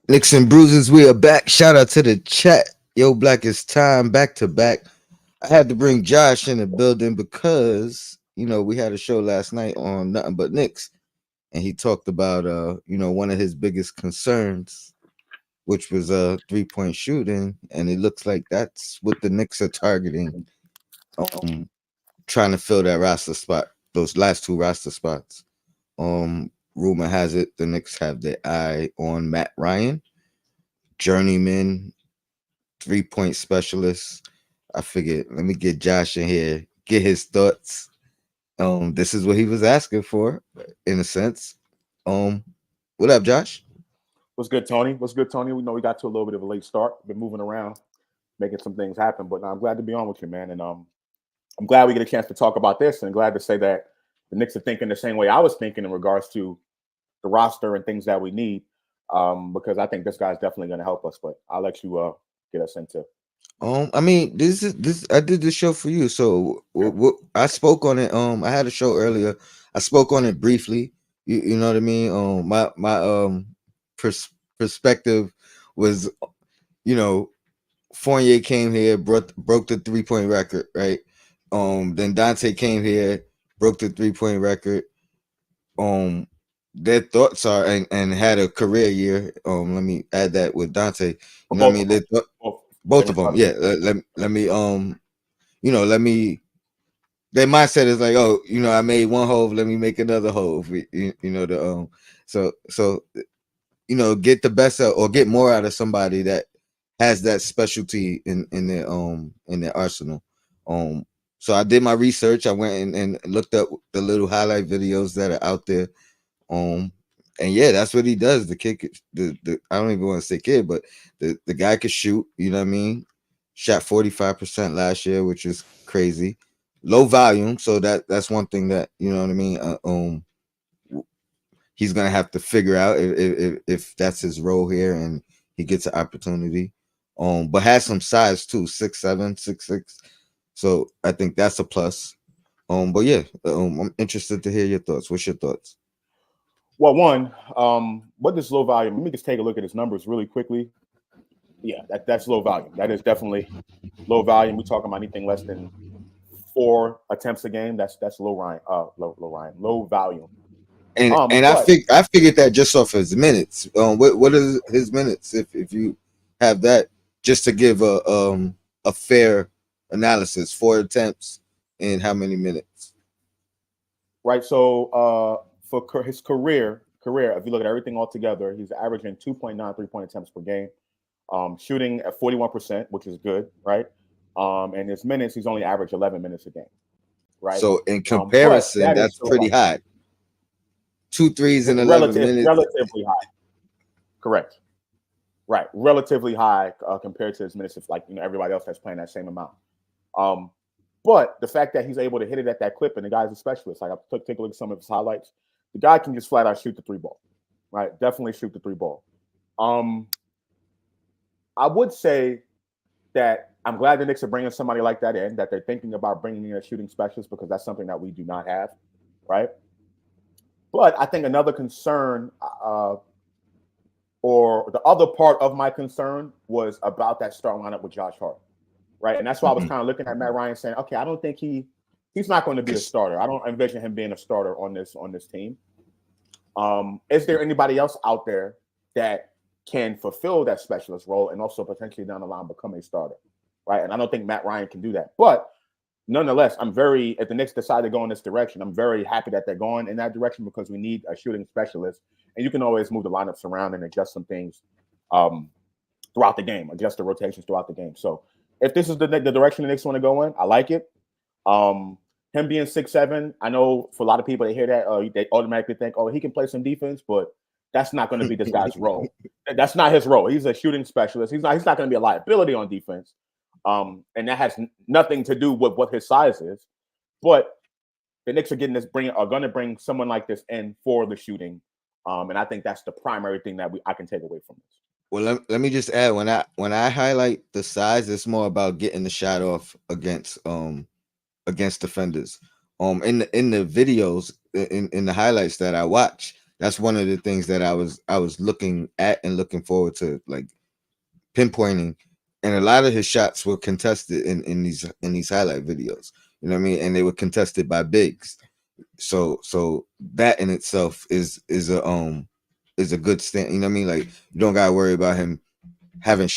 Nicks and Bruises, we are back. Shout out to the chat. Yo, Black is time back to back. I had to bring Josh in the building because we had a show last night on Nothing But Knicks, and he talked about one of his biggest concerns, which was 3-point shooting, and it looks like that's what the Knicks are targeting, um, trying to fill that roster spot, those last two roster spots. Rumor has it the Knicks have their eye on Matt Ryan, journeyman 3-point specialist. I figured let me get Josh in here, get his thoughts. This is what he was asking for, in a sense. Um, what up, Josh? What's good, Tony? What's good, Tony? We know we got to a little bit of a late start. Been moving around, making some things happen, but I'm glad to be on with you, man. And I'm glad we get a chance to talk about this, and glad to say that the Knicks are thinking the same way I was thinking in regards to the roster and things that we need. Because I think this guy's definitely going to help us. But I'll let you get us into. I mean, this. I did this show for you, so I spoke on it. I had a show earlier. I spoke on it briefly. You know what I mean. My perspective was, you know, Fournier came here, broke the 3-point record, right? Then Dante came here, broke the 3-point record. Their thoughts are and had a career year. Let me add that with Dante. You know what I Both mean? of them. Both Same of as them, brothers. yeah. Let me let me. Their mindset is like, oh, I made one hove, let me make another hove. So get the best out or get more out of somebody that has that specialty in their arsenal. Um, so I did my research. I went and looked up the little highlight videos that are out there. Um, and yeah, that's what he does. The kid, the I don't even want to say kid, but the guy could shoot. You know what I mean? Shot 45% last year, which is crazy. Low volume, so that's one thing that you know what I mean. He's gonna have to figure out if that's his role here and he gets an opportunity. But has some size too, 6'7", 6'6". So I think that's a plus. But yeah, I'm interested to hear your thoughts. What's your thoughts? Well, one, what this low volume? Let me just take a look at his numbers really quickly. Yeah, that's low volume. That is definitely low volume. We talking about anything less than 4 attempts a game. That's low Ryan. Low volume. And But I figured that just off his minutes. What is his minutes if you have that just to give a fair analysis? 4 attempts in how many minutes? right, so for his career, if you look at everything all together, he's averaging 2.9 3-point attempts per game. Shooting at 41%, which is good, right? And his minutes, he's only averaged 11 minutes a game, right? So in But comparison, that is that's still pretty high. Two threes in 11 relative, minutes. relatively high. Correct. Right, relatively high compared to his minutes of everybody else that's playing that same amount. Um, but the fact that he's able to hit it at that clip, and the guy's a specialist. Like I take a look at some of his highlights. The guy can just flat out shoot the three ball, right? Definitely shoot the three ball. Um, I would say that I'm glad the Knicks are bringing somebody like that in. That they're thinking about bringing in a shooting specialist because that's something that we do not have, right? But I think another concern, or the other part of my concern, was about that start lineup with Josh Hart, right? And that's why I was Mhm. kind of looking at Matt Ryan saying, okay, I don't think he's not going to be a starter. I don't envision him being a starter on this team. Is there anybody else out there that can fulfill that specialist role and also potentially down the line become a starter, right? And I don't think Matt Ryan can do that. But nonetheless, if the Knicks decide to go in this direction, I'm very happy that they're going in that direction because we need a shooting specialist, and you can always move the lineups around and adjust some things um, throughout the game, adjust the rotations throughout the game. So if this is the direction the Knicks want to go in, I like it. Um, him being 6'7", I know for a lot of people they hear that they automatically think, oh, he can play some defense, but that's not going to be this guy's role. That's not his role. He's a shooting specialist. He's not going to be a liability on defense. And that has nothing to do with what his size is. But the Knicks are going to bring someone like this in for the shooting. And I think that's the primary thing that I can take away from this. Well, let me just add when I highlight the size, it's more about getting the shot off against defenders. In the videos in the highlights that I watch, that's one of the things that I was looking at and looking forward to, like pinpointing. And a lot of his shots were contested in these highlight videos. You know what I mean? And they were contested by bigs. So that in itself is a good stand. You know what I mean? Like you don't gotta worry about him having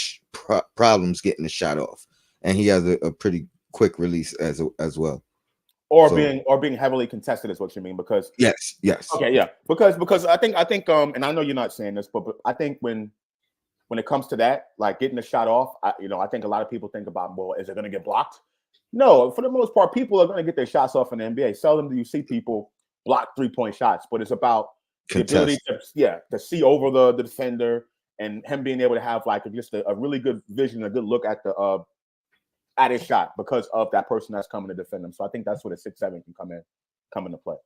problems getting the shot off, and he has a pretty quick release as well. Or So being heavily contested is what you mean, because yes, okay, yeah, because I think and I know you're not saying this, but I think when it comes to that, like getting the shot off, I think a lot of people think about, well, is it going to get blocked? No, for the most part, people are going to get their shots off in the NBA. Seldom do you see people block 3-point shots, but it's about the ability contest. to see over the defender, and him being able to have like just a really good vision, a good look at his shot because of that person that's coming to defend him. So I think that's where the 6'7" can come into play.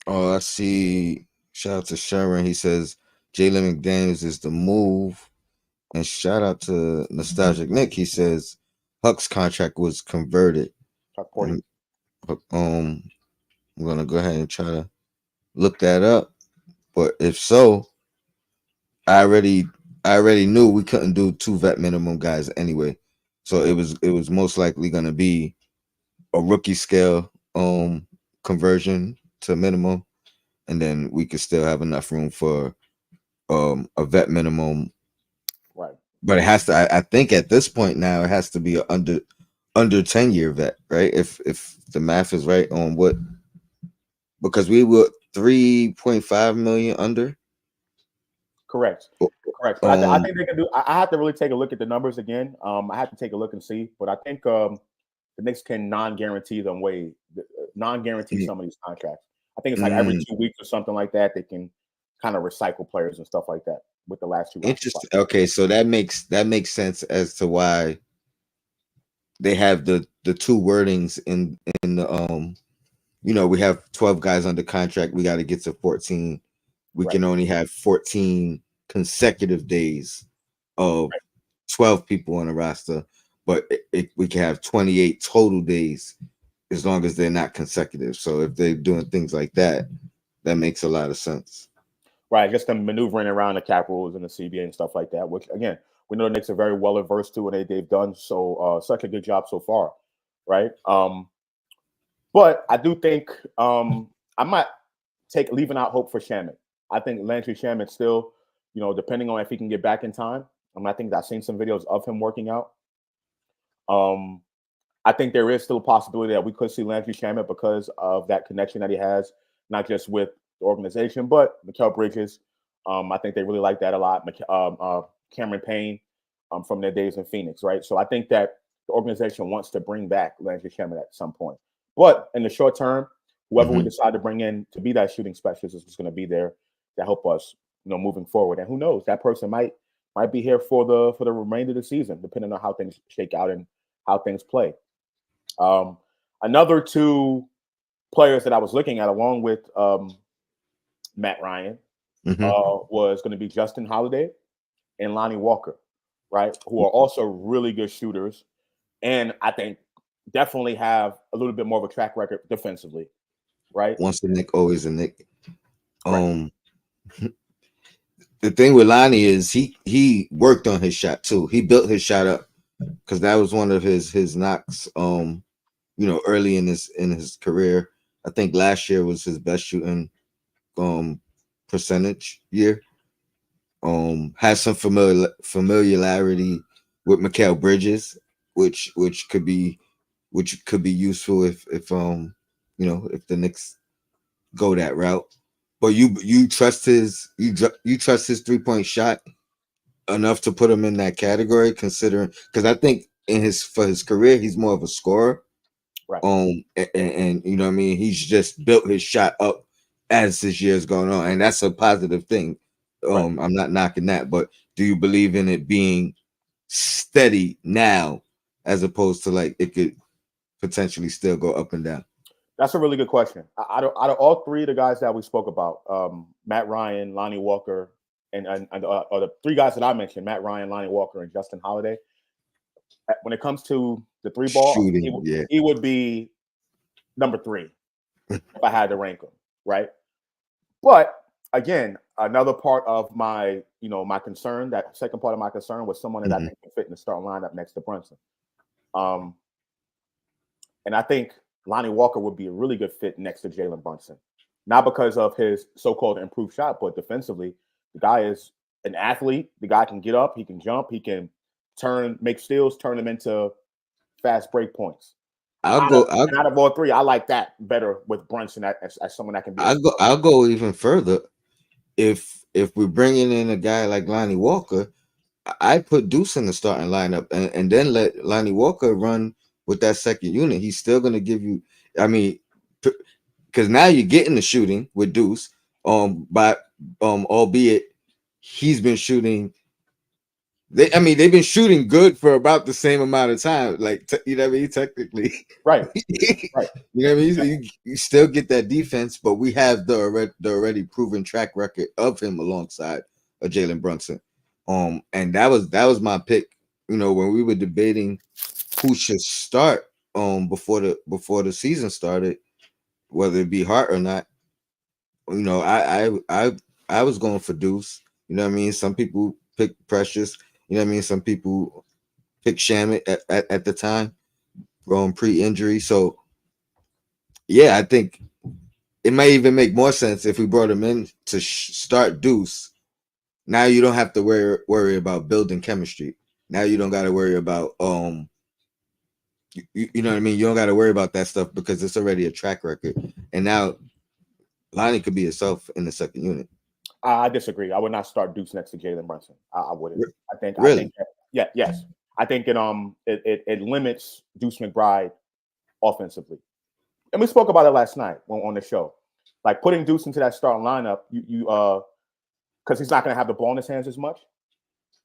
Oh, I see. Shout out to Sharon. He says Jalen McDaniels is the move. And shout out to Nostalgic Nick. He says Huck's contract was converted. And I'm gonna go ahead and try to look that up. But if so, I already knew we couldn't do 2 vet minimum guys anyway. So it was most likely gonna be a rookie scale conversion to minimum, and then we could still have enough room for a vet minimum. Right. But it has to. I think at this point now it has to be a under 10-year vet, right? If the math is right on what, because we were 3.5 million under. Correct. Correct. But I think they can do. I have to really take a look at the numbers again. I have to take a look and see. But I think the Knicks can non-guarantee Yeah. some of these contracts. I think it's like every 2 weeks or something like that. They can kind of recycle players and stuff like that with the last 2 roster spots. Interesting. Okay, so that makes sense as to why they have the 2 wordings in the we have 12 guys under contract. We got to get to 14. We Right. can only have 14 consecutive days of 12 people on the roster, but we can have 28 total days as long as they're not consecutive. So if they're doing things like that, that makes a lot of sense. Right. Just them maneuvering around the cap rules and the CBA and stuff like that, which again, we know the Knicks are very well averse to, and they've done such a good job so far. Right. But I do think I might leaving out hope for Shaman. I think Landry Shaman still, depending on if he can get back in time. I think I've seen some videos of him working out. I think there is still a possibility that we could see Landry Shaman because of that connection that he has, not just with the organization, but Mikal Bridges. I think they really like that a lot. Cameron Payne from their days in Phoenix, right? So I think that the organization wants to bring back Landry Shaman at some point. But in the short term, whoever we decide to bring in to be that shooting specialist is just going to be there to help us, moving forward. And who knows, that person might be here for the remainder of the season, depending on how things shake out and how things play. Another 2 players that I was looking at, along with Matt Ryan, was going to be Justin Holiday and Lonnie Walker, right? Who are also really good shooters, and I think definitely have a little bit more of a track record defensively, right? Once a Nick, always a Nick. The thing with Lonnie is he worked on his shot too. He built his shot up because that was one of his knocks. Early in his career. I think last year was his best shooting percentage year. Has some familiarity with Mikal Bridges, which could be useful if if the Knicks go that route. But you trust his 3-point shot enough to put him in that category, considering, because I think for his career he's more of a scorer. Right. And you know what I mean, he's just built his shot up as his years going on, and that's a positive thing. Right. I'm not knocking that, but do you believe in it being steady now, as opposed to like it could potentially still go up and down? That's a really good question. Out of all 3 of the guys that we spoke about, Matt Ryan, Lonnie Walker, and the 3 guys that I mentioned, Matt Ryan, Lonnie Walker, and Justin Holiday, when it comes to the 3 ball, Shooting, he would be number 3 if I had to rank him, right? But again, another part of my, my concern, that second part of my concern was someone that I Mhm. think can fit in the starting lineup next to Brunson. Um, and I think Lonnie Walker would be a really good fit next to Jalen Brunson. Not because of his so-called improved shot, but defensively, the guy is an athlete. The guy can get up, he can jump, he can make steals, turn them into fast break points. I'll Out of go. I'll, and out of all three, I like that better with Brunson as someone that can be a I'll go. starter. I'll go even further. If we're bringing in a guy like Lonnie Walker, I put Deuce in the starting lineup and then let Lonnie Walker run with that second unit. He's still going to give you. I mean, because now you're getting the shooting with Deuce. But albeit he's been shooting. I mean, they've been shooting good for about the same amount of time. Like, you know what I mean? Technically, Right, you right. know what I mean. So you still get that defense, but we have the already proven track record of him alongside of Jalen Brunson. And that was my pick. You know, when we were debating who should start before the season started, whether it be Hart or not. You know, I was going for Deuce. You know what I mean? Some people pick Precious. You know what I mean? Some people pick Shamit at the time from pre-injury. So yeah, I think it might even make more sense if we brought him in to start Deuce. Now you don't have to worry about building chemistry. Now you don't got to worry about you know what I mean. You don't got to worry about that stuff because it's already a track record. And now Lonnie could be himself in the second unit. I disagree. I would not start Deuce next to Jalen Brunson. I wouldn't. I think Really? that, yeah, yes. I think it limits Deuce McBride offensively. And we spoke about it last night on the show. Like putting Deuce into that starting lineup, you because he's not going to have the ball in his hands as much,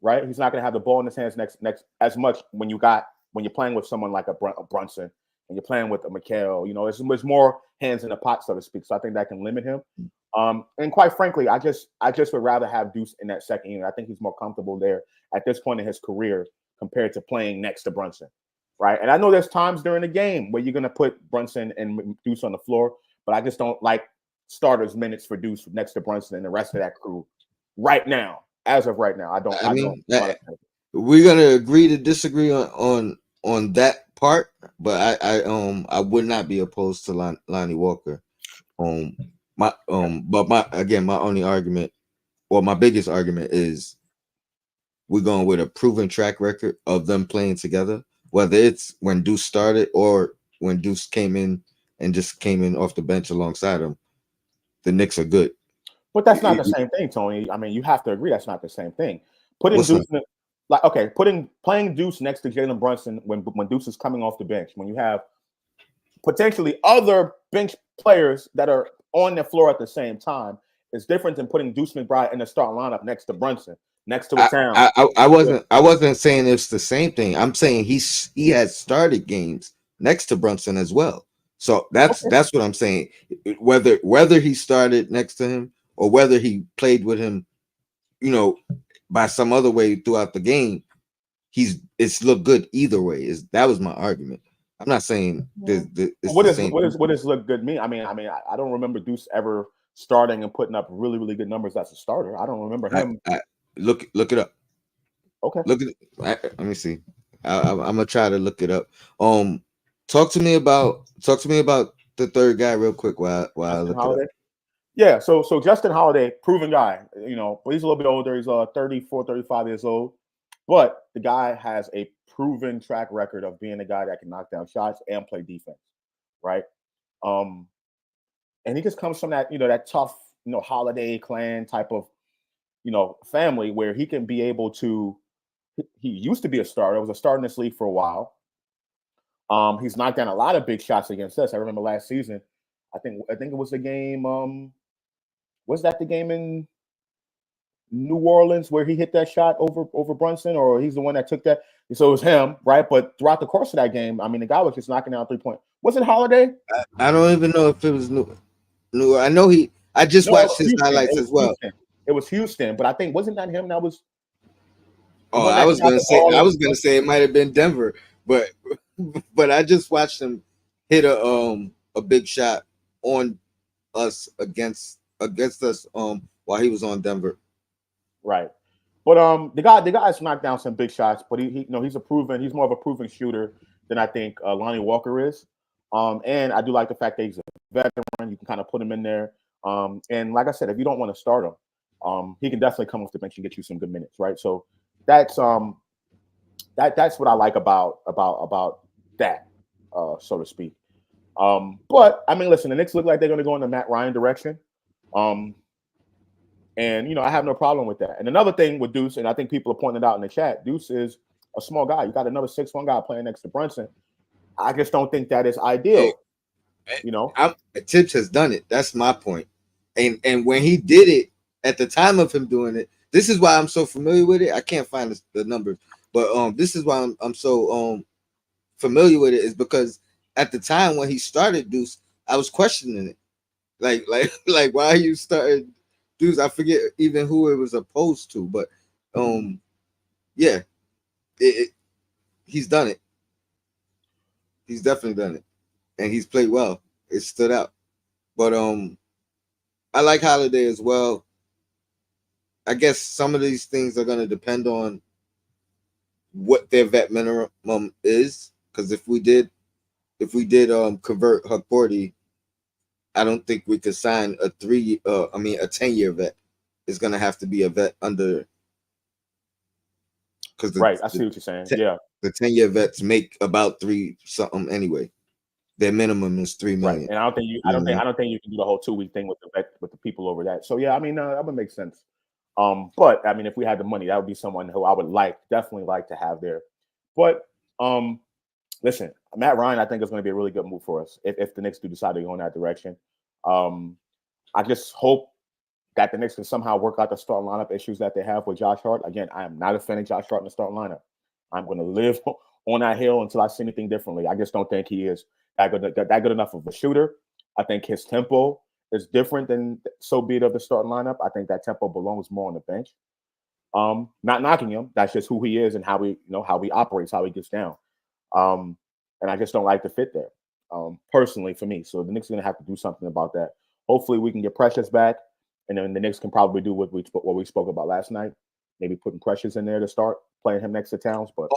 right? He's not going to have the ball in his hands next as much when you're playing with someone like a Brunson and you're playing with a McHale. There's more hands in the pot, so to speak. So I think that can limit him. And quite frankly, I just would rather have Deuce in that second unit. I think he's more comfortable there at this point in his career compared to playing next to Brunson, right? And I know there's times during the game where you're going to put Brunson and Deuce on the floor, but I just don't like starters minutes for Deuce next to Brunson and the rest of that crew right now. As of right now, I don't. I I don't mean, want to. we're gonna agree to disagree on that part, but I would not be opposed to Lonnie Walker. But my only argument, or my biggest argument, is we're going with a proven track record of them playing together, whether it's when Deuce started or when Deuce came in and just came in off the bench alongside him. The Knicks are good. But that's not the same thing, Tony. I mean, you have to agree that's not the same thing. Putting What's not? Deuce like okay, playing Deuce next to Jalen Brunson when Deuce is coming off the bench, when you have potentially other bench players that are on the floor at the same time, is different than putting Deuce McBride in the starting lineup next to Brunson, next to a I, Town. I wasn't saying it's the same thing. I'm saying he has started games next to Brunson as well. So Okay. that's what I'm saying. Whether he started next to him or whether he played with him, you know, by some other way throughout the game, it's looked good either way. That was my argument. I'm not saying it's What the does same. look good mean? I don't remember Deuce ever starting and putting up really really good numbers as a starter. I don't remember him. I look it up. Okay. Look at it. Let me see. I'm gonna try to look it up. Um, talk to me about the third guy real quick while I Justin look it up. Holiday. Yeah, so Justin Holiday, proven guy, but he's a little bit older. He's 34, 35 years old. But the guy has a proven track record of being a guy that can knock down shots and play defense, right? Um, and he just comes from that tough, Holiday clan type of, family where he can be able to. He used to be a starter. Was a starter in this league for a while. He's knocked down a lot of big shots against us. I remember last season. I think it was the game. Was that the game in New Orleans where he hit that shot over Brunson, or he's the one that took that? So it was him, right? But throughout the course of that game, I mean, the guy was just knocking down 3 point. Was it Holiday? I don't even know if it was new. I know he. I just No, it watched was his Houston. highlights It was as well. Houston. It was Houston, but I think wasn't that him that was the Oh, one I that was shot gonna the say ball I over was gonna Brunson? say it might have been Denver, but but I just watched him hit a big shot on us against against us while he was on Denver. Right. But the guy's knocked down some big shots, but he's more of a proven shooter than I think Lonnie Walker is. And I do like the fact that he's a veteran. You can kind of put him in there. And like I said, if you don't want to start him, he can definitely come off the bench and get you some good minutes, right? So that's that's what I like about that, so to speak. But I mean, listen, the Knicks look like they're going to go in the Matt Ryan direction. And I have no problem with that. And another thing with Deuce, and I think people are pointing it out in the chat, Deuce is a small guy. You got another 6'1" guy playing next to Brunson. I just don't think that is ideal. Tibbs has done it. That's my point. And when he did it, at the time of him doing it, this is why I'm so familiar with it. I can't find the numbers, but this is why I'm so familiar with it, is because at the time when he started Deuce, I was questioning it. Like why you started Deuce? I forget even who it was opposed to, but yeah, he's done it. He's definitely done it, and he's played well. It stood out. But I like Holiday as well. I guess some of these things are going to depend on what their vet minimum is, because if we did convert Hukporti, I don't think we could sign a 10-year vet. It's going to have to be a vet under, because right. I see what you're saying. Yeah, the 10-year vets make about 3 something anyway. Their minimum is $3 million. Right. And I don't think you can do the whole 2-week thing with the people over that. So yeah, I mean that would make sense. But I mean, if we had the money, that would be someone who I would definitely like to have there. But listen, Matt Ryan, I think is going to be a really good move for us if the Knicks do decide to go in that direction. I just hope that the Knicks can somehow work out the starting lineup issues that they have with Josh Hart. Again, I am not a fan of Josh Hart in the starting lineup. I'm going to live on that hill until I see anything differently. I just don't think he is that good enough of a shooter. I think his tempo is different than so be it of the starting lineup. I think that tempo belongs more on the bench. Not knocking him. That's just who he is and how he operates, how he gets down. And I just don't like the fit there, personally for me. So the Knicks are going to have to do something about that. Hopefully we can get Precious back, and then the Knicks can probably do what we spoke about last night. Maybe putting Precious in there to start playing him next to Towns. But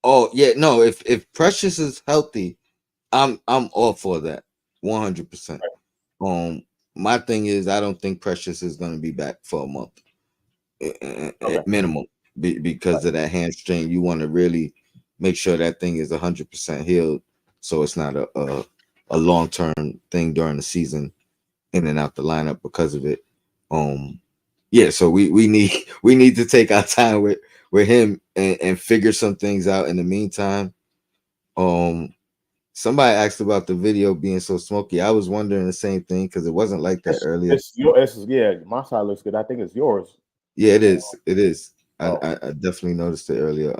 no, if Precious is healthy, I'm all for that, 100%. My thing is, I don't think Precious is going to be back for a month at minimum, because of that hamstring. You want to really make sure that thing is 100% healed, so it's not a long-term thing during the season, in and out the lineup because of it. Yeah, so we need to take our time with him and figure some things out in the meantime. Somebody asked about the video being so smoky. I was wondering the same thing, because it wasn't like that earlier. Yeah, my side looks good. I think it's yours. Yeah, it is. It is. I definitely noticed it earlier.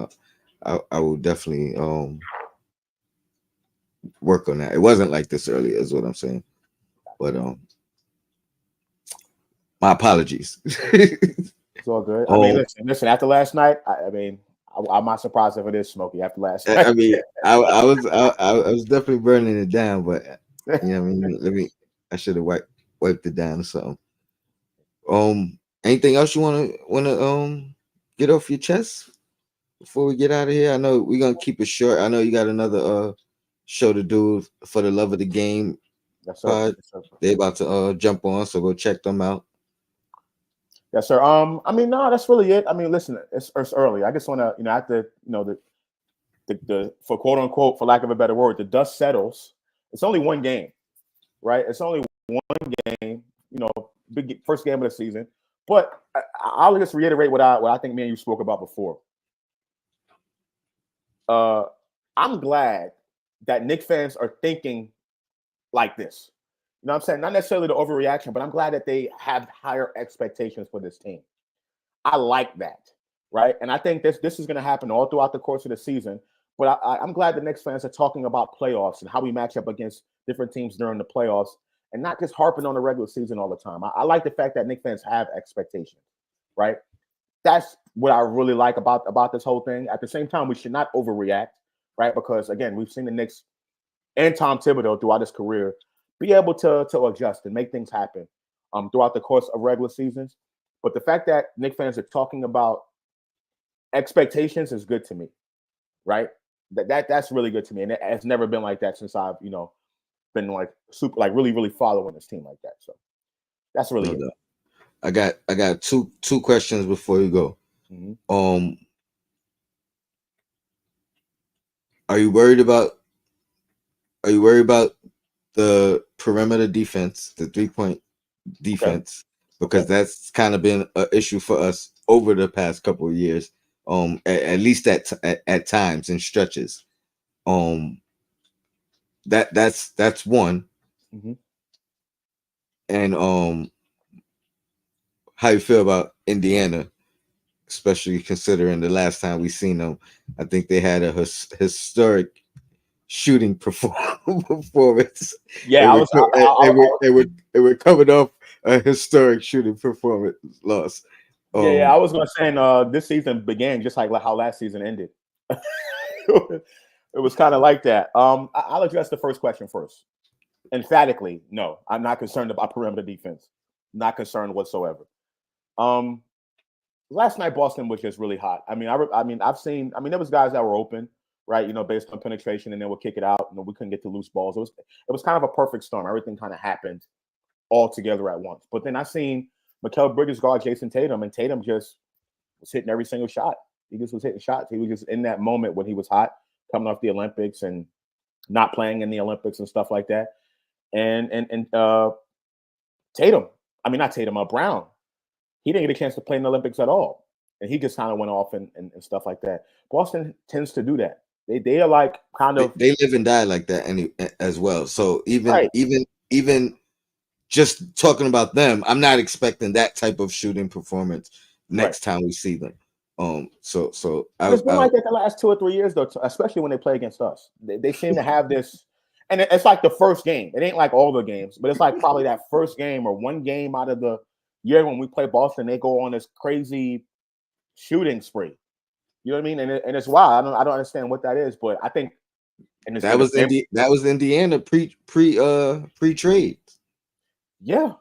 I will definitely work on that. It wasn't like this earlier, is what I'm saying. But my apologies. It's all good. I mean, listen. After last night, I'm not surprised if it is smoky after last night. I mean, I was definitely burning it down, but you know what I mean. I should have wiped it down or something. Anything else you wanna get off your chest before we get out of here? I know we're gonna keep it short. I know you got another show to do for the Love of the Game. Yes, sir. They about to jump on, so go check them out. Yes, sir. I mean, no, that's really it. I mean, listen, it's early. I just want to, after the for quote unquote, for lack of a better word, the dust settles. It's only one game, right? It's only one game. Big first game of the season. But I'll just reiterate what I think me and you spoke about before. I'm glad that Knicks fans are thinking like this. You know what I'm saying? Not necessarily the overreaction, but I'm glad that they have higher expectations for this team. I like that, right? And I think this is going to happen all throughout the course of the season. But I'm glad the Knicks fans are talking about playoffs and how we match up against different teams during the playoffs, and not just harping on the regular season all the time. I like the fact that Knicks fans have expectations, right? That's what I really like about this whole thing. At the same time, we should not overreact, right? Because again, we've seen the Knicks and Tom Thibodeau throughout his career be able to adjust and make things happen. throughout the course of regular seasons. But the fact that Knicks fans are talking about expectations is good to me, right? That's really good to me, and it has never been like that since I've been like super like really following this team like that. So that's really No it. doubt. I got two questions before you go. Mm-hmm. Are you worried about the perimeter defense, the 3-point Okay. defense, because that's kind of been an issue for us over the past couple of years. At least at times in stretches. That's one. Mm-hmm. And how you feel about Indiana, especially considering the last time we seen them? I think they had a historic shooting performance. Yeah, I was. It would covered off a historic shooting performance loss. Yeah, I was gonna say, this season began just like how last season ended. It was kind of like that. I'll address the first question first. Emphatically, no, I'm not concerned about perimeter defense. Not concerned whatsoever. Um, Last night Boston was just really hot. I mean, I've seen. I mean, there was guys that were open, right? Based on penetration, and then we'll kick it out. We couldn't get to loose balls. It was kind of a perfect storm. Everything kind of happened all together at once. But then I seen Mikal Bridges guard Jason Tatum, and Tatum just was hitting every single shot. He just was hitting shots. He was just in that moment when he was hot, coming off the Olympics and not playing in the Olympics and stuff like that. And Tatum, I mean not Tatum, Brown, he didn't get a chance to play in the Olympics at all, and he just kind of went off and stuff like that. Boston tends to do that. They are like kind of they live and die like that as well. So right. even just talking about them, I'm not expecting that type of shooting performance next time we see them. So It's been like that the last 2 or 3 years though, especially when they play against us. They seem to have this, and it's like the first game. It ain't like all the games, but it's like probably that first game or one game out of the year when we play Boston. They go on this crazy shooting spree. You know what I mean? And it's wild. I don't understand what that is, but I think that was Indiana pre trade. Yeah,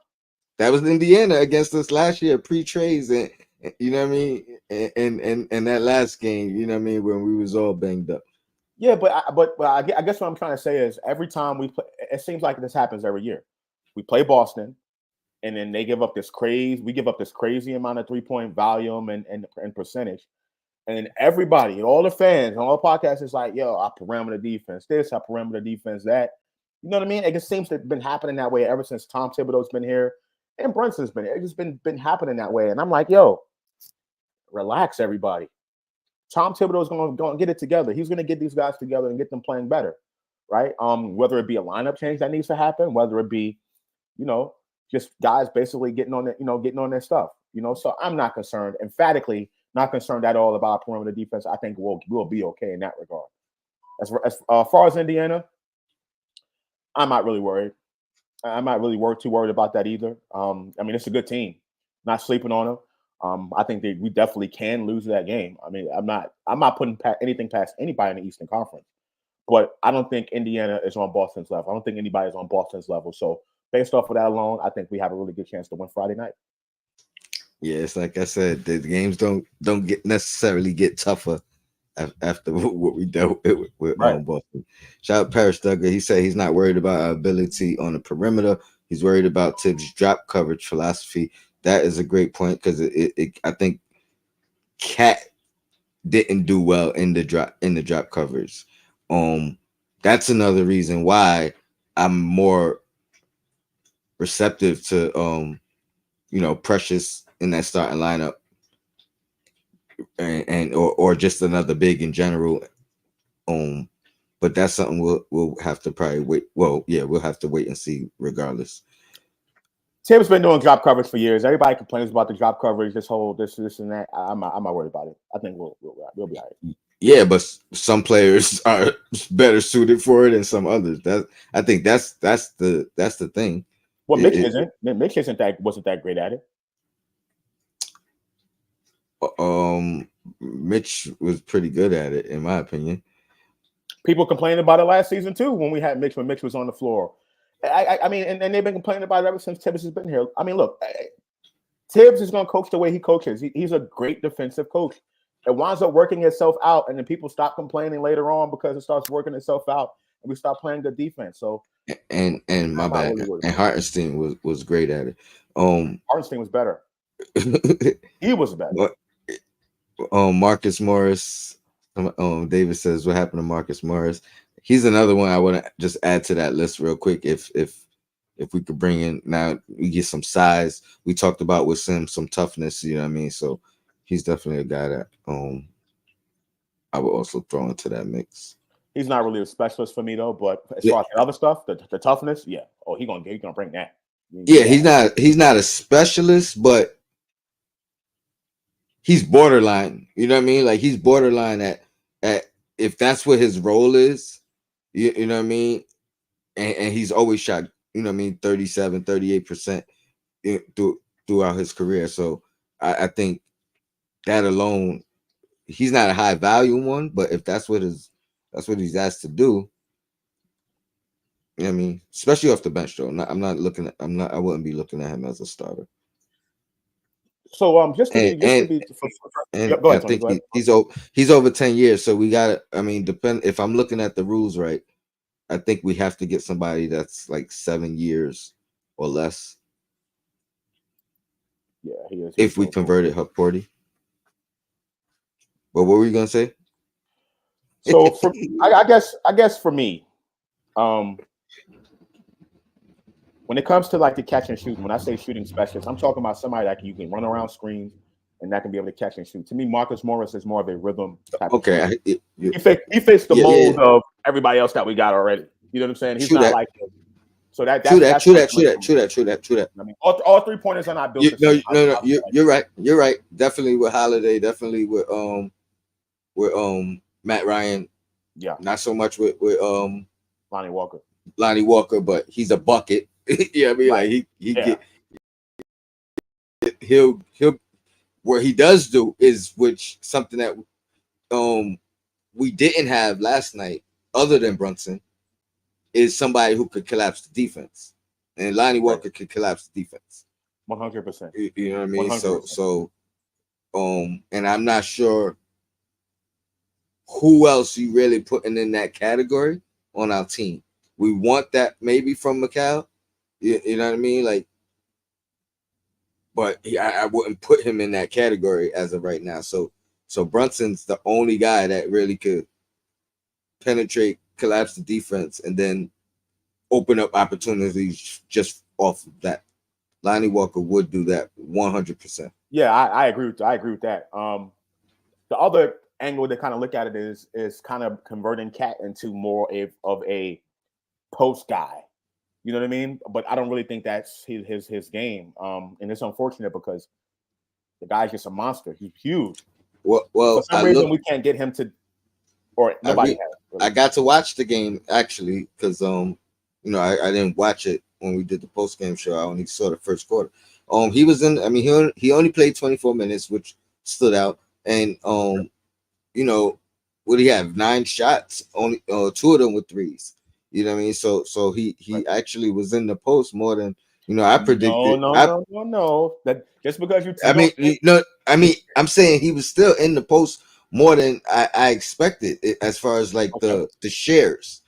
that was Indiana against us last year pre trades, and you know what I mean. And that last game, you know what I mean, when we was all banged up. Yeah, but I guess what I'm trying to say is every time we play, it seems like this happens every year. We play Boston, and then they give up this crazy. We give up this crazy amount of 3-point volume and percentage, and then everybody, all the fans, all the podcasts is like, "Yo, our perimeter defense, this, our perimeter defense, that." You know what I mean? It just seems to have been happening that way ever since Tom Thibodeau's been here and Brunson's been here. It's just been happening that way, and I'm like, "Yo, relax, everybody." Tom Thibodeau is going to get it together. He's going to get these guys together and get them playing better, right? Whether it be a lineup change that needs to happen, whether it be, just guys basically getting on their stuff, So I'm not concerned, emphatically not concerned at all about perimeter defense. I think we'll be okay in that regard. As far as Indiana, I'm not really worried. I'm not really too worried about that either. I mean, it's a good team. Not sleeping on them. I think we definitely can lose that game. I mean, I'm not putting anything past anybody in the Eastern Conference, but I don't think Indiana is on Boston's level. I don't think anybody is on Boston's level. So based off of that alone, I think we have a really good chance to win Friday night. Yeah, it's like I said, the games don't necessarily get tougher after what we dealt with Boston. Shout out Paris Duggar. He said he's not worried about our ability on the perimeter. He's worried about Tibbs' drop coverage philosophy. That is a great point because I think Cat didn't do well in the drop coverage. That's another reason why I'm more receptive to Precious in that starting lineup, and or just another big in general. But that's something we'll have to probably wait. Well, yeah, we'll have to wait and see regardless. Tim's been doing drop coverage for years. Everybody complains about the drop coverage, this and that. I'm not worried about it. I think we'll be all right. Yeah, but some players are better suited for it than some others. I think that's the thing. Well, Mitch isn't. Mitch wasn't that great at it. Mitch was pretty good at it, in my opinion. People complained about it last season too when we had Mitch, when Mitch was on the floor. I mean, and they've been complaining about it ever since Tibbs has been here. I mean, look, Tibbs is going to coach the way he coaches. He's a great defensive coach. It winds up working itself out, and then people stop complaining later on because it starts working itself out, and we start playing good defense. So, and my bad. Really And Hartenstein was great at it. Hartenstein was better. He was better. But, Marcus Morris. David says, "What happened to Marcus Morris?" He's another one I want to just add to that list real quick. If we could bring in now, we get some size. We talked about with some toughness. You know what I mean? So he's definitely a guy that I would also throw into that mix. He's not really a specialist for me though, but as far as the other stuff, the toughness, yeah. Oh, he's gonna bring that. Yeah, he's not a specialist, but he's borderline. You know what I mean? Like he's borderline at if that's what his role is. You know what I mean? And he's always shot, you know what I mean, 37, 38% throughout his career. So I think that alone, he's not a high value one, but if that's what he's asked to do, you know what I mean, especially off the bench though. I wouldn't be looking at him as a starter. So I think he's over 10 years. So we gotta, I mean, if I'm looking at the rules right, I think we have to get somebody that's like 7 years or less. Yeah, he is. If we converted Porty. But what were you gonna say? So I guess for me, when it comes to like the catch and shoot, when I say shooting specialist, I'm talking about somebody that you can run around screens and that can be able to catch and shoot. To me, Marcus Morris is more of a rhythm type. Okay, he fits the mold of everybody else that we got already. You know what I'm saying? He's not like him. So that's true that. I mean, all 3 pointers are not built. No. You're right. You're right. Definitely with Holiday. Definitely with Matt Ryan. Yeah. Not so much with Lonnie Walker, but he's a bucket. Yeah, I mean, right. Like he'll what he does do is which something that we didn't have last night, other than Brunson, is somebody who could collapse the defense, and Lonnie Walker could collapse the defense. 100%. You know what I mean? 100%. So, and I'm not sure who else you really putting in that category on our team. We want that maybe from McCall. You know what I mean? Like, but I wouldn't put him in that category as of right now. So Brunson's the only guy that really could penetrate, collapse the defense, and then open up opportunities just off of that. Lonnie Walker would do that 100%. Yeah, I agree with that. The other angle to kind of look at it is kind of converting Cat into more of a post guy. You know what I mean? But I don't really think that's his game. And it's unfortunate because the guy's just a monster. He's huge. Well, for some reason we can't get him to, or nobody has. Really. I got to watch the game actually because I didn't watch it when we did the post game show. I only saw the first quarter. He was in. I mean, he only played 24 minutes, which stood out. And what do he have? 9 shots, only 2 of them were threes. You know what I mean? So he actually was in the post more than I predicted. No. That just because I'm saying he was still in the post more than I expected as far as like the shares.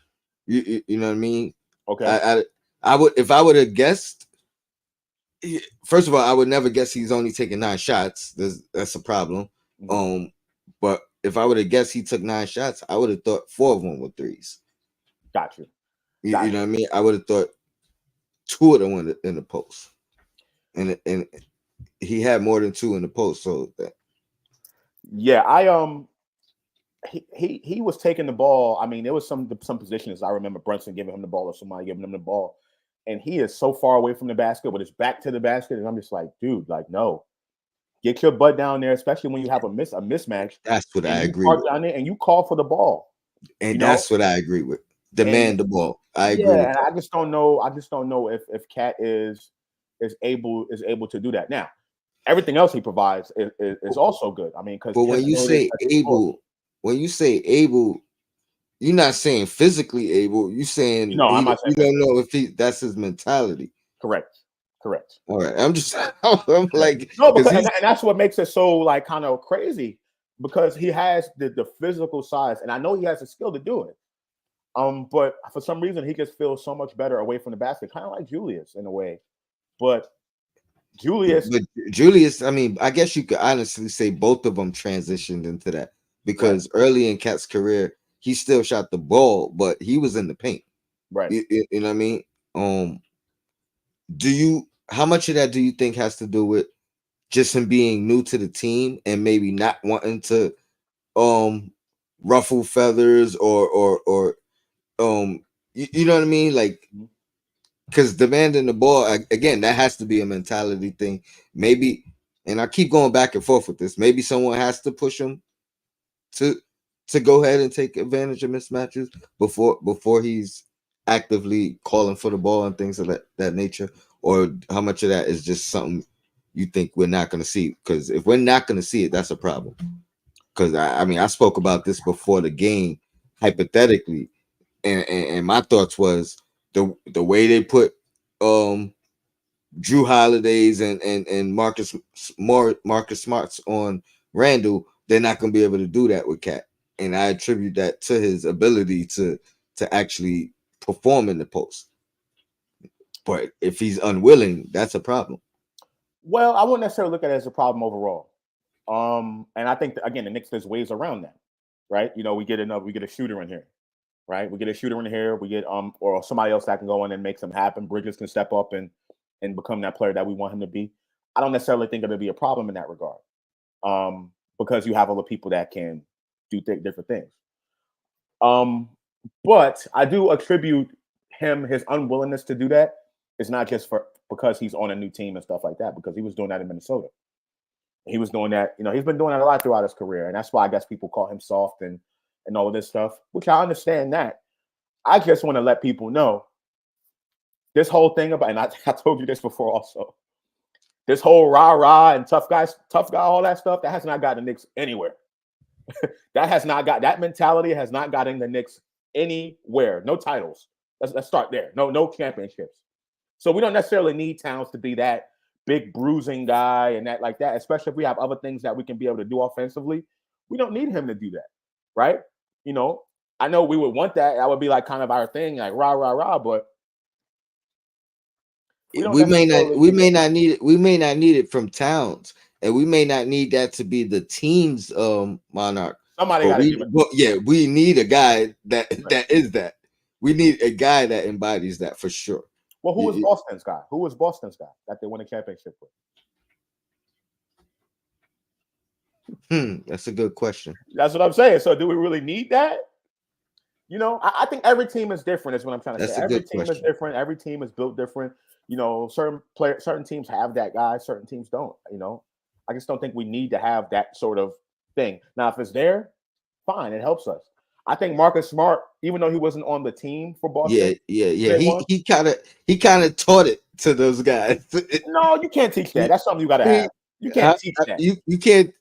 You know what I mean? Okay. I would, if I would have guessed. First of all, I would never guess he's only taking 9 shots. That's a problem. Mm-hmm. But if I would have guessed he took 9 shots, I would have thought 4 of them were threes. Got you. You know what I mean? I would have thought 2 of them were in the post, and he had more than 2 in the post. So that. Yeah, he was taking the ball. I mean, there was some positions I remember Brunson giving him the ball or somebody giving him the ball, and he is so far away from the basket with his back to the basket, and I'm just like, dude, like, no, get your butt down there, especially when you have a mismatch. That's what I agree with. Down there and you call for the ball, and that's what I agree with. Demand the ball. I agree. Yeah, and I just don't know if Cat is able to do that. Now, everything else he provides is also good. I mean, because when you say able, you're not saying physically able. You saying No, I'm not you saying don't physically. know if that's his mentality. Correct. Correct. All right, I'm just I'm Correct. like No, because because he's and that's what makes it so like kind of crazy because he has the physical size, and I know he has the skill to do it. But for some reason, he just feels so much better away from the basket, kind of like Julius in a way. But Julius, but Julius. I mean, I guess you could honestly say both of them transitioned into that right, because early in Cat's career, he still shot the ball, but he was in the paint. right. You know what I mean? Um, do you? How much of that do you think has to do with just him being new to the team and maybe not wanting to um ruffle feathers or you know what I mean? Like Mhm. because demanding the ball again, that has to be a mentality thing. Maybe, and I keep going back and forth with this. Maybe someone has to push him to go ahead and take advantage of mismatches before he's actively calling for the ball and things of that nature. Or how much of that is just something you think we're not going to see? Because if we're not going to see it, that's a problem. Because I mean, I spoke about this before the game, hypothetically, and my thoughts was the way they put um Drew Holidays and Marcus Smarts on Randall, they're not going to be able to do that with Cat, and I attribute that to his ability to actually perform in the post. But if he's unwilling, that's a problem. Well, I wouldn't necessarily look at it as a problem overall. And I think that, again, the Knicks there's ways around that, right? You know, we get a shooter in here, right? We get a shooter in here. We get or somebody else that can go in and make something happen. Bridges can step up and become that player that we want him to be. I don't necessarily think it'll be a problem in that regard, because you have other people that can do different things. Um, but I do attribute his unwillingness to do that is not just for because he's on a new team and stuff like that, because he was doing that in Minnesota. He was doing that, he's been doing that a lot throughout his career. And that's why I guess people call him soft and all of this stuff, which I understand that. I just want to let people know this whole thing about, and I told you this before also, this whole rah-rah and tough guy, all that stuff, that has not gotten the Knicks anywhere. That mentality has not gotten the Knicks anywhere. No titles. Let's start there. No championships. So we don't necessarily need Towns to be that big bruising guy and that like that, especially if we have other things that we can be able to do offensively. We don't need him to do that, right? You know, I know we would want that. That would be like kind of our thing, like rah rah rah. But we don't necessarily We need may that. not need it. We may not need it from Towns, and we may not need that to be the team's monarch. Somebody got to give it. But yeah, we need a guy that Right. is that. We need a guy that embodies that for sure. Well, who was Boston's guy? Who was Boston's guy that they won a championship with? That's a good question. That's what I'm saying. So do we really need that? I think every team is different. Is what I'm trying to say. That's a Every good team is question. different. Every team is built different. Certain teams have that guy. Certain teams don't. I just don't think we need to have that sort of thing. Now, if it's there, fine. It helps us. I think Marcus Smart, even though he wasn't on the team for Yeah, Boston, yeah. they won. He kind of taught it to those guys. No, you can't teach that. He- That's something you got to he- have. You can't teach that. you can't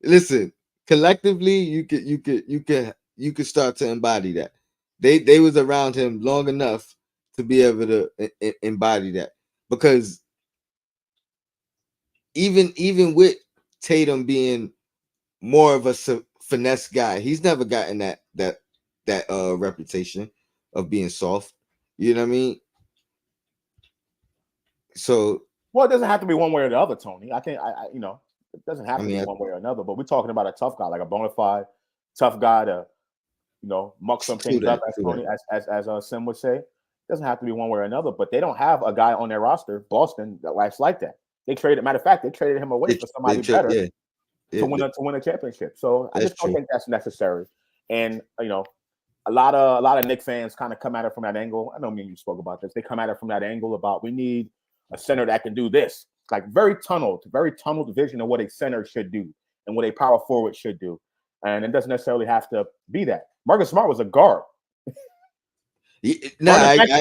listen. Collectively, you could start to embody that. They was around him long enough to be able to embody that because even with Tatum being more of a finesse guy, he's never gotten that reputation of being soft. You know what I mean? So Well, it doesn't have to be one way or the other, Tony. I think it doesn't I have to be mean, one way or another. But we're talking about a tough guy, like a bona fide tough guy to muck some true things up, that, as true that. Tony, as Sim would say. It doesn't have to be one way or another, but they don't have a guy on their roster, Boston, that likes like that. They traded, matter of fact, they traded him away for somebody better Yeah, to yeah, win a championship. So I that's just don't true. think that's necessary. And a lot of Knicks fans kind of come at it from that angle. I know me and you spoke about this. They come at it from that angle about we need a center that can do this. Like very tunneled vision of what a center should do and what a power forward should do. And it doesn't necessarily have to be that. Marcus Smart was a guard. No,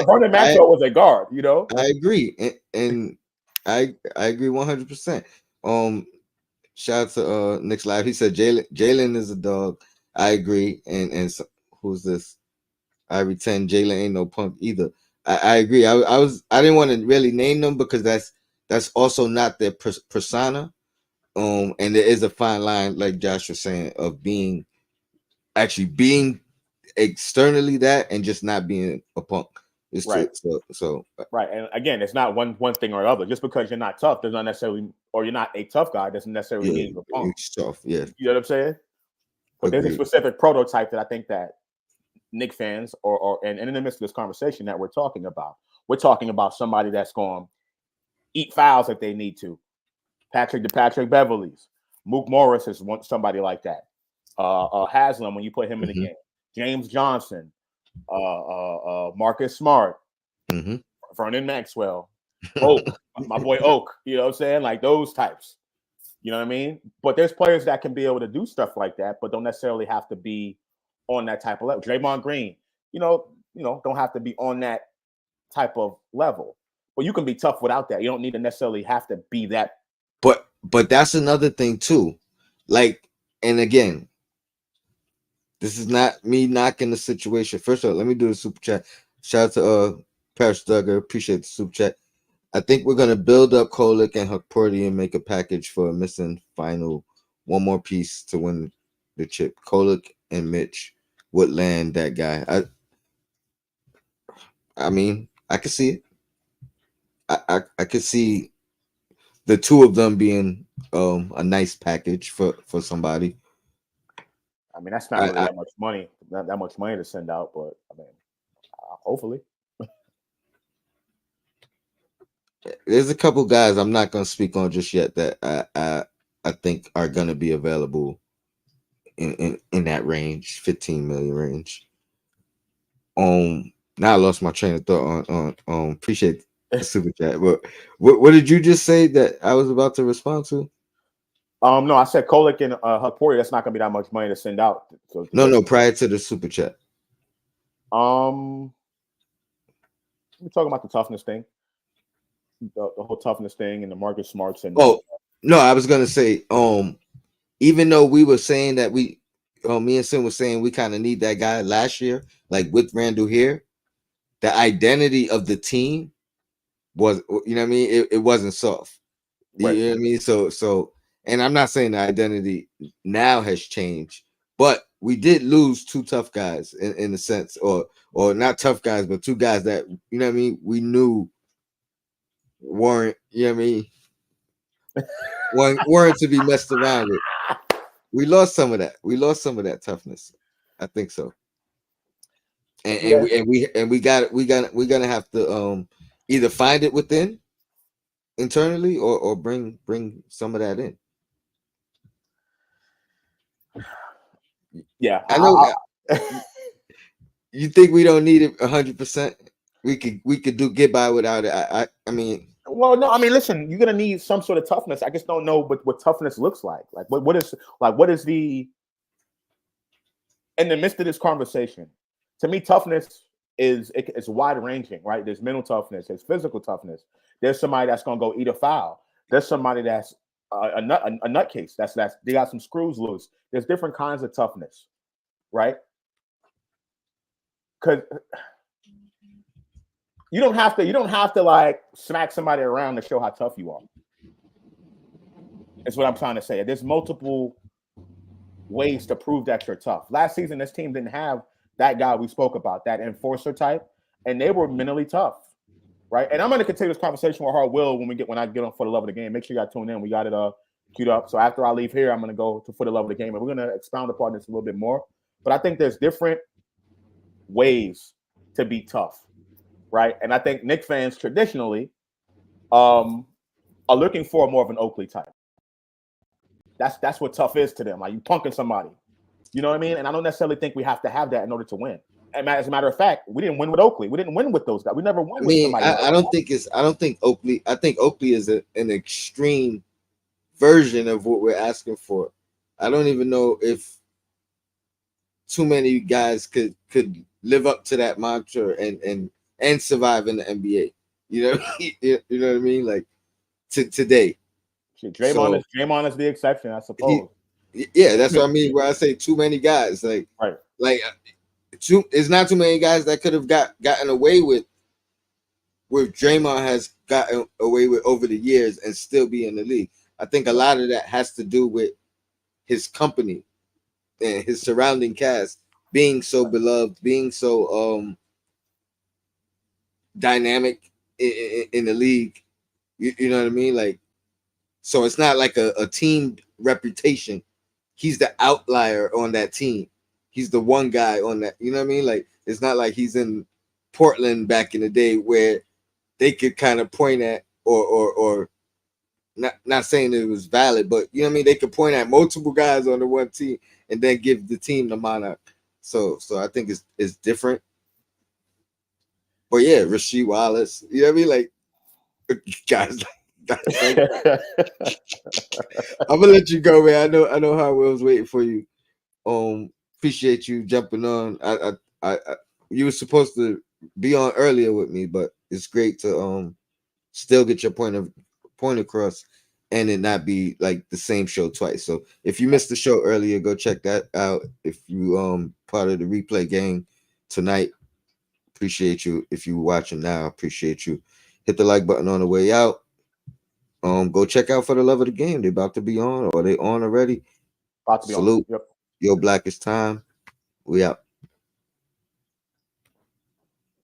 Vernon Maxwell was a guard, I agree, and I agree 100%. Um, Shout out to Nick's live. He said Jalen is a dog. I agree. And who's this? Ivory 10, Jalen ain't no punk either. I agree. I didn't want to really name them because that's also not their persona. And there is a fine line, like Josh was saying, of actually being externally that and just not being a punk. It's Right. so Right. And again, it's not one thing or the other. Just because you're not tough does not necessarily, or you're not a tough guy, doesn't necessarily yeah, mean you're a punk. it's tough. Yeah, You know what I'm saying? But there's a agreed. specific prototype that I think that Knicks fans and in the midst of this conversation that we're talking about somebody that's going to eat fouls if they need to. Patrick Beverleys, Mook Morris is somebody like that. Haslam when you put him in the Mm-hmm. game. James Johnson, Marcus Smart, Mm-hmm. Vernon Maxwell, Oak, my boy Oak. You know what I'm saying? Like those types. You know what I mean? But there's players that can be able to do stuff like that, but don't necessarily have to be on that type of level. Draymond Green, don't have to be on that type of level. But you can be tough without that. You don't need to necessarily have to be that. But that's another thing too. Like, and again, this is not me knocking the situation. First of all, let me do the super chat. Shout out to Paris Duggar. Appreciate the super chat. I think we're gonna build up Kolick and Hukporti and make a package for a missing final. One more piece to win the chip. Kolick and Mitch would land that guy. I mean, I could see it. I could see the two of them being a nice package for somebody. I mean, that's not really I that much money, not that much money to send out, but I mean, hopefully. There's a couple guys I'm not gonna speak on just yet that I think are gonna be available in that range, 15 million range. Now I lost my train of thought on appreciate the super chat. But what did you just say that I was about to respond to? No, I said Kolick and Hukporti, that's not gonna be that much money to send out. So No, prior to the super chat. we're talking about the toughness thing, the whole toughness thing, and the Marcus Smarts and Oh no, I was gonna say even though we were saying that me and Sim was saying we kind of need that guy last year, like with Randall here, the identity of the team was, you know what I mean? It wasn't soft. right. You know what I mean? So, and I'm not saying the identity now has changed, but we did lose two tough guys in a sense, or not tough guys, but two guys that, you know what I mean, we knew weren't, you know what I mean, weren't to be messed around with. We lost some of that. We lost some of that toughness. I think so. And, Yeah. we're gonna have to either find it within internally or bring some of that in. Yeah. I know. You think we don't need it 100%? We could get by without it. I mean, Well, no, I mean, listen, you're gonna need some sort of toughness. I just don't know what toughness looks like. Like, what is the in the midst of this conversation? To me, toughness it's wide ranging, right? There's mental toughness, there's physical toughness. There's somebody that's gonna go eat a foul. There's somebody that's a nutcase. That's they got some screws loose. There's different kinds of toughness, right? Because you don't have to like smack somebody around to show how tough you are. That's what I'm trying to say. There's multiple ways to prove that you're tough. Last season, this team didn't have that guy we spoke about, that enforcer type, and they were mentally tough, right? And I'm going to continue this conversation with Hard Will when I get on For the Love of the Game. Make sure you got tuned in. We got it queued up. So after I leave here, I'm going to go to For the Love of the Game, and we're going to expound upon this a little bit more. But I think there's different ways to be tough, right? And I think Knicks fans traditionally are looking for more of an Oakley type. That's what tough is to them. Like you punking somebody. You know what I mean? And I don't necessarily think we have to have that in order to win. And as a matter of fact, we didn't win with Oakley. We didn't win with those guys. We never won I with mean, somebody like I don't think Oakley. I think Oakley is an extreme version of what we're asking for. I don't even know if too many guys could live up to that mantra and survive in the NBA. You know, you know what I mean? Like today. Draymond is the exception, I suppose. Yeah, that's what I mean. Where I say too many guys, like right. It's not too many guys that could have gotten away with Draymond has gotten away with over the years and still be in the league. I think a lot of that has to do with his company and his surrounding cast being so beloved, being so dynamic in the league. You know what I mean? Like, so it's not like a team reputation. He's the outlier on that team. He's the one guy on that. You know what I mean? Like, it's not like he's in Portland back in the day where they could kind of point at or not saying it was valid, but you know what I mean. They could point at multiple guys on the one team and then give the team the monarch. So I think it's different. But yeah, Rasheed Wallace. You know what I mean? Like guys, like I'm gonna let you go, man. I know how Will's waiting for you. Appreciate you jumping on. I you were supposed to be on earlier with me, but it's great to still get your point across and it not be like the same show twice. So if you missed the show earlier, go check that out. If you part of the replay gang tonight, appreciate you. If you watching now, appreciate you. Hit the like button on the way out. Go check out For the Love of the Game. They about to be on or they on already. About to be on. Salute. Yep. Yo, Black, it's time. We out.